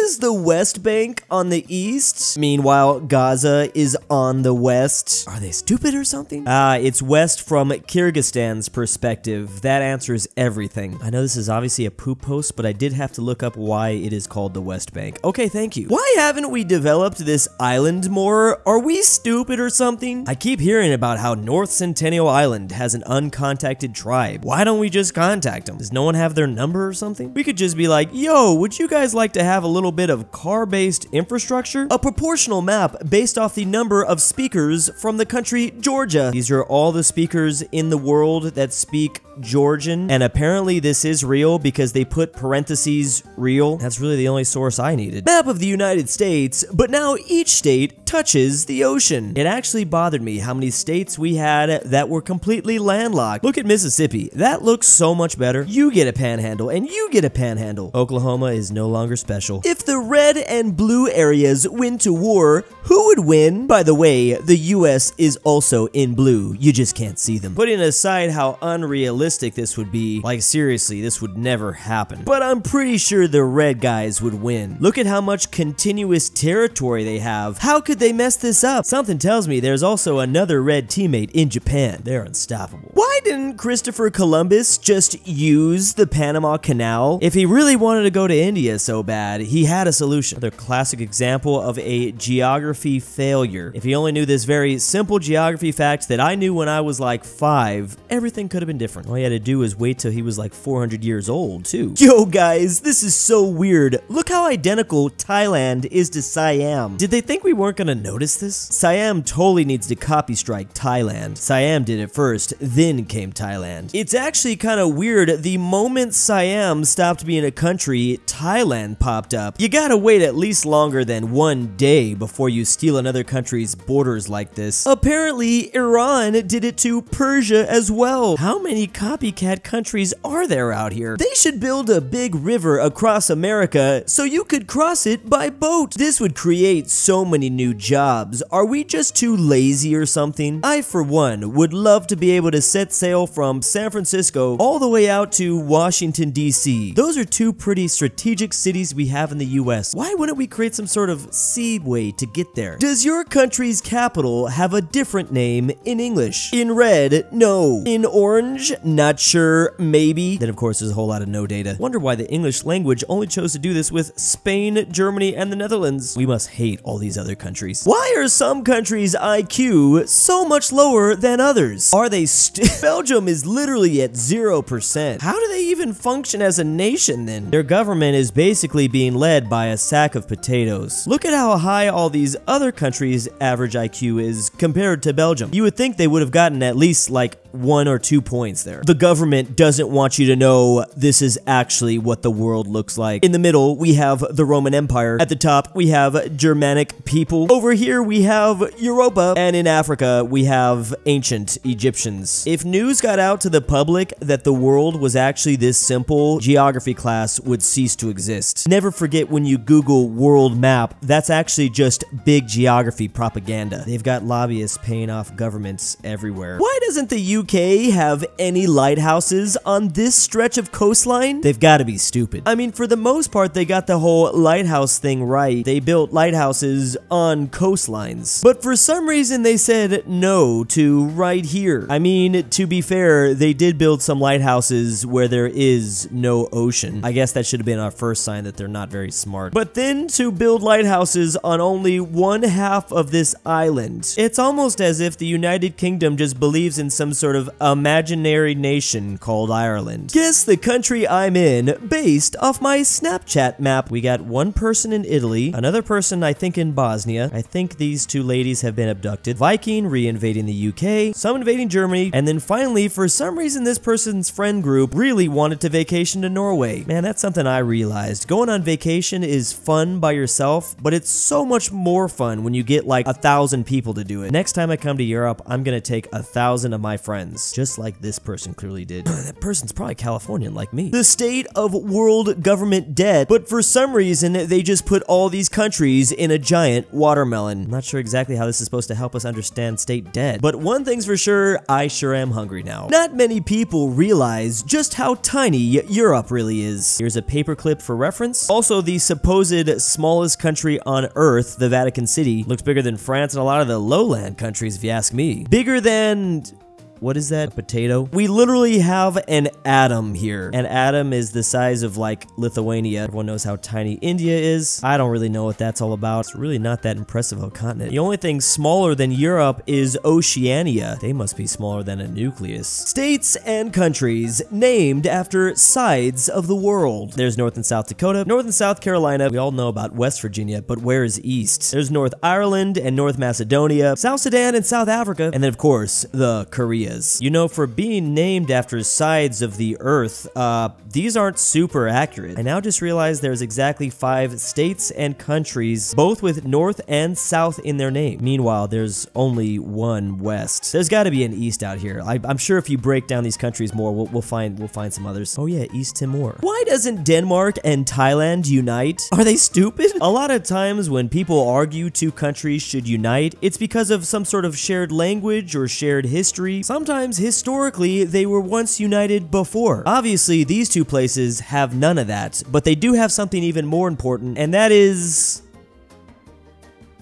is the West Bank on the east? Meanwhile, Gaza is on the west. Are they stupid or something? It's west from Kyrgyzstan's perspective. That answers everything. I know this is obviously a poop post, but I did have to look up why it is called the West Bank. Okay, thank you. Why haven't we developed this island more? Are we stupid or something? I keep hearing about how North Centennial Island has an uncontacted tribe. Why don't we just contact them? Does no one have their number or something? We could just be like, yo, would you guys like to have a little bit of car-based infrastructure? A proportional map based off the number of speakers from the country Georgia. These are all the speakers in the world that speak Georgian, and apparently this is real because they put parentheses real. That's really the only source I needed. Map of the United States, but now each state touches the ocean. It actually bothered me how many states we had that were completely landlocked. Look at Mississippi. That looks so much better. You get a panhandle, and you get a panhandle. Oklahoma is no longer special. If the red and blue areas went to war, who would win? By the way, the US is also in blue. You just can't see them. Putting aside how unrealistic this would be, like seriously, this would never happen. But I'm pretty sure the red guys would win. Look at how much continuous territory they have. How could they mess this up? Something tells me there's also another red teammate in Japan. They're unstoppable. Why didn't Christopher Columbus just use the Panama Canal? If he really wanted to go to India so bad, he had a solution. Another classic example of a geography failure. If he only knew this very simple geography fact that I knew when I was like 5, everything could have been different. All he had to do was wait till he was like 400 years old, too. Yo, guys, this is so weird. Look how identical Thailand is to Siam. Did they think we weren't gonna notice this? Siam totally needs to copy strike Thailand. Siam did it first, then came Thailand. It's actually kind of weird. The moment Siam stopped being a country, Thailand popped up. You gotta wait at least longer than 1 day before you steal another country's borders like this. Apparently, Iran did it to Persia as well. How many copycat countries are there out here? They should build a big river across America so you could cross it by boat. This would create so many new jobs. Are we just too lazy or something? I, for one, would love to be able to set sail from San Francisco all the way out to Washington, D.C. Those are two pretty strategic cities we have in the U.S. Why wouldn't we create some sort of seaway to get there? Does your country's capital have a different name in English? In red, no. In orange, not sure, maybe. Then of course there's a whole lot of no data. Wonder why the English language only chose to do this with Spain, Germany, and the Netherlands. We must hate all these other countries. Why are some countries' IQ so much lower than others? Are they Belgium is literally at 0%. How do they even function as a nation then? Their government is basically being led by a sack of potatoes. Look at how high all these other countries' average IQ is compared to Belgium. You would think they would have gotten at least like 1 or 2 points there. The government doesn't want you to know this is actually what the world looks like. In the middle, we have the Roman Empire. At the top, we have Germanic people. Over here, we have Europa. And in Africa, we have ancient Egyptians. If news got out to the public that the world was actually this simple, geography class would cease to exist. Never forget when you Google world map, that's actually just big geography propaganda. They've got lobbyists paying off governments everywhere. Why doesn't the UK have any lighthouses on this stretch of coastline? They've got to be stupid. I mean, for the most part, they got the whole lighthouse thing right. They built lighthouses on coastlines. But for some reason, they said no to right here. I mean, to be fair, they did build some lighthouses where there is no ocean. I guess that should have been our first sign that they're not very smart. But then to build lighthouses on only 1/2 of this island. It's almost as if the United Kingdom just believes in some sort of imaginary nation called Ireland. Guess the country I'm in based off my Snapchat map. We got one person in Italy, another person I think in Bosnia. I think these two ladies have been abducted. Viking re-invading the UK, some invading Germany, and then finally, for some reason, this person's friend group really wanted to vacation to Norway. Man, that's something I realized. Going on vacation is fun by yourself, but it's so much more fun when you get like 1,000 people to do it. Next time I come to Europe, I'm gonna take 1,000 of my friends friends, just like this person clearly did. That person's probably Californian like me. The state of world government debt, but for some reason, they just put all these countries in a giant watermelon. I'm not sure exactly how this is supposed to help us understand state debt, but one thing's for sure, I sure am hungry now. Not many people realize just how tiny Europe really is. Here's a paperclip for reference. Also, the supposed smallest country on Earth, the Vatican City, looks bigger than France and a lot of the lowland countries, if you ask me. Bigger than... what is that? A potato? We literally have an atom here. An atom is the size of like Lithuania. Everyone knows how tiny India is. I don't really know what that's all about. It's really not that impressive of a continent. The only thing smaller than Europe is Oceania. They must be smaller than a nucleus. States and countries named after sides of the world. There's North and South Dakota, North and South Carolina. We all know about West Virginia, but where is East? There's North Ireland and North Macedonia, South Sudan and South Africa, and then of course, the Korea. You know, for being named after sides of the earth, these aren't super accurate. I now just realized there's exactly 5 states and countries, both with North and South in their name. Meanwhile, there's only one West. There's got to be an East out here. I'm sure if you break down these countries more, we'll find some others. Oh yeah, East Timor. Why doesn't Denmark and Thailand unite? Are they stupid? A lot of times when people argue 2 countries should unite, it's because of some sort of shared language or shared history. Sometimes, historically, they were once united before. Obviously, these 2 places have none of that, but they do have something even more important, and that is...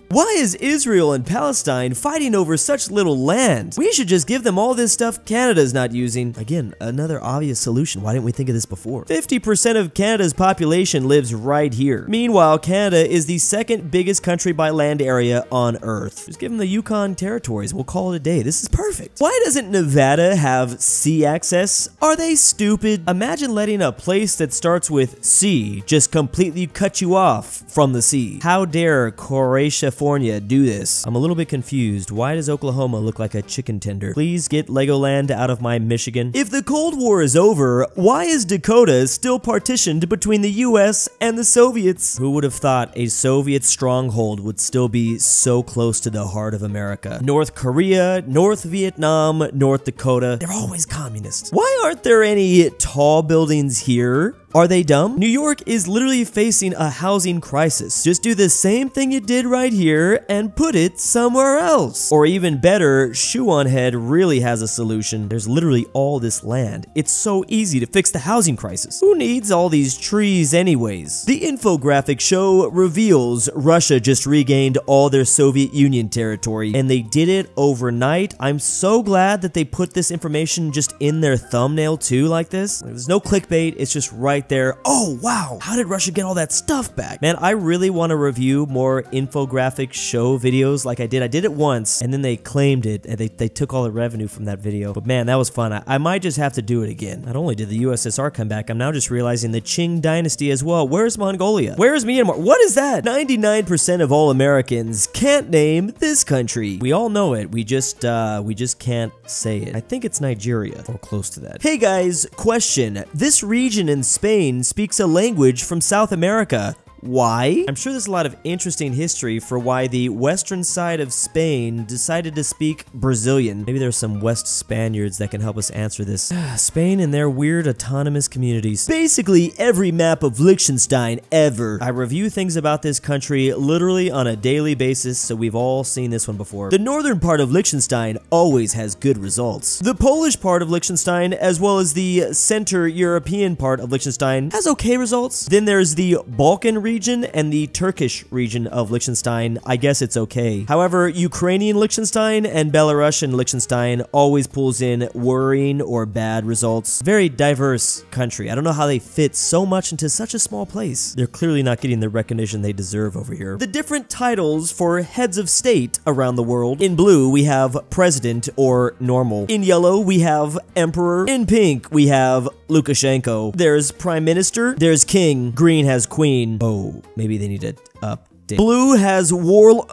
why is Israel and Palestine fighting over such little land? We should just give them all this stuff Canada's not using. Again, another obvious solution. Why didn't we think of this before? 50% of Canada's population lives right here. Meanwhile, Canada is the 2nd biggest country by land area on Earth. Just give them the Yukon territories. We'll call it a day. This is perfect. Why doesn't Nevada have sea access? Are they stupid? Imagine letting a place that starts with C just completely cut you off from the sea. How dare Croatia do this? I'm a little bit confused. Why does Oklahoma look like a chicken tender? Please get Legoland out of my Michigan. If the Cold War is over, why is Dakota still partitioned between the US and the Soviets? Who would have thought a Soviet stronghold would still be so close to the heart of America? North Korea, North Vietnam, North Dakota, they're always communist. Why aren't there any tall buildings here? Are they dumb? New York is literally facing a housing crisis. Just do the same thing you did right here and put it somewhere else. Or even better, Shoe on Head really has a solution. There's literally all this land. It's so easy to fix the housing crisis. Who needs all these trees anyways? The infographic show reveals Russia just regained all their Soviet Union territory, and they did it overnight. I'm so glad that they put this information just in their thumbnail too like this. There's no clickbait, it's just right there. Oh wow, how did Russia get all that stuff back? Man, I really want to review more infographic show videos like I did. I did it once and then they claimed it and they took all the revenue from that video. But man, that was fun. I might just have to do it again. Not only did the USSR come back, I'm now just realizing the Qing dynasty as well. Where's Mongolia? Where's Myanmar? What is that? 99% of all Americans can't name this country. We all know it. We just can't say it. I think it's Nigeria or close to that. Hey guys, question. This region in Spain speaks a language from South America. Why? I'm sure there's a lot of interesting history for why the western side of Spain decided to speak Brazilian. Maybe there's some West Spaniards that can help us answer this. Spain and their weird autonomous communities. Basically, every map of Liechtenstein ever. I review things about this country literally on a daily basis, so we've all seen this one before. The northern part of Liechtenstein always has good results. The Polish part of Liechtenstein, as well as the Center European part of Liechtenstein, has okay results. Then there's the Balkan region and the Turkish region of Liechtenstein. I guess it's okay. However, Ukrainian Liechtenstein and Belarusian Liechtenstein always pulls in worrying or bad results. Very diverse country. I don't know how they fit so much into such a small place. They're clearly not getting the recognition they deserve over here. The different titles for heads of state around the world. In blue, we have president or normal. In yellow, we have emperor. In pink, we have Lukashenko. There's prime minister. There's king. Green has queen. Oh, maybe they need to update. Blue has what?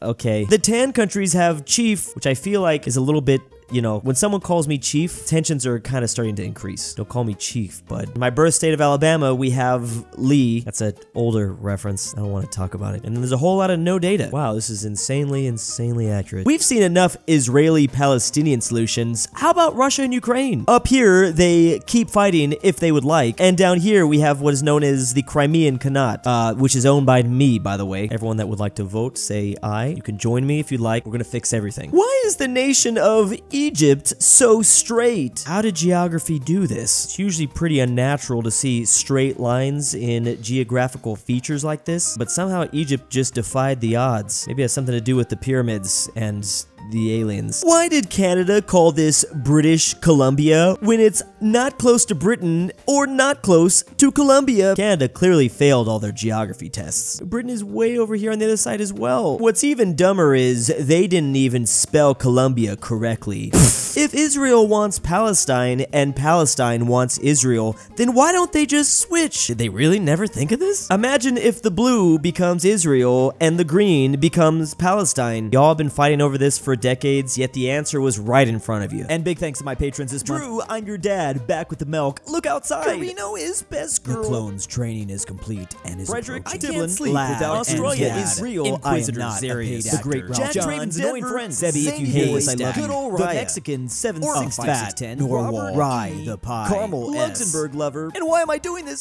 Okay. The tan countries have chief, which I feel like is a little bit you know, when someone calls me chief, tensions are kind of starting to increase. Don't call me chief, bud. In my birth state of Alabama, we have Lee. That's an older reference. I don't want to talk about it. And then there's a whole lot of no data. Wow, this is insanely accurate. We've seen enough Israeli-Palestinian solutions. How about Russia and Ukraine? Up here, they keep fighting if they would like. And down here, we have what is known as the Crimean Khanate, which is owned by me, by the way. Everyone that would like to vote, say aye. You can join me if you'd like. We're gonna fix everything. Why is the nation of Egypt so straight? How did geography do this? It's usually pretty unnatural to see straight lines in geographical features like this, but somehow Egypt just defied the odds. Maybe it has something to do with the pyramids and the aliens. Why did Canada call this British Columbia when it's not close to Britain or not close to Columbia? Canada clearly failed all their geography tests. Britain is way over here on the other side as well. What's even dumber is they didn't even spell Columbia correctly. If Israel wants Palestine and Palestine wants Israel, then why don't they just switch? Did they really never think of this? Imagine if the blue becomes Israel and the green becomes Palestine. Y'all have been fighting over this for decades, yet the answer was right in front of you. And big thanks to my patrons this month. Drew, I'm your dad, back with the milk. Look outside. KirinoIsBestGirl. The clone's training is complete and is Fredrik approaching. Tibblin. Without Australia is real. InquisitorXarius. TheGreatRalphy. JohnDenver. Sebby, if you hear this, I love you. GoodOldRyah. The Mexican 76510. aPhatNarwhal. RyeThePie. Carmel LuxembourgLover. And why am I doing this?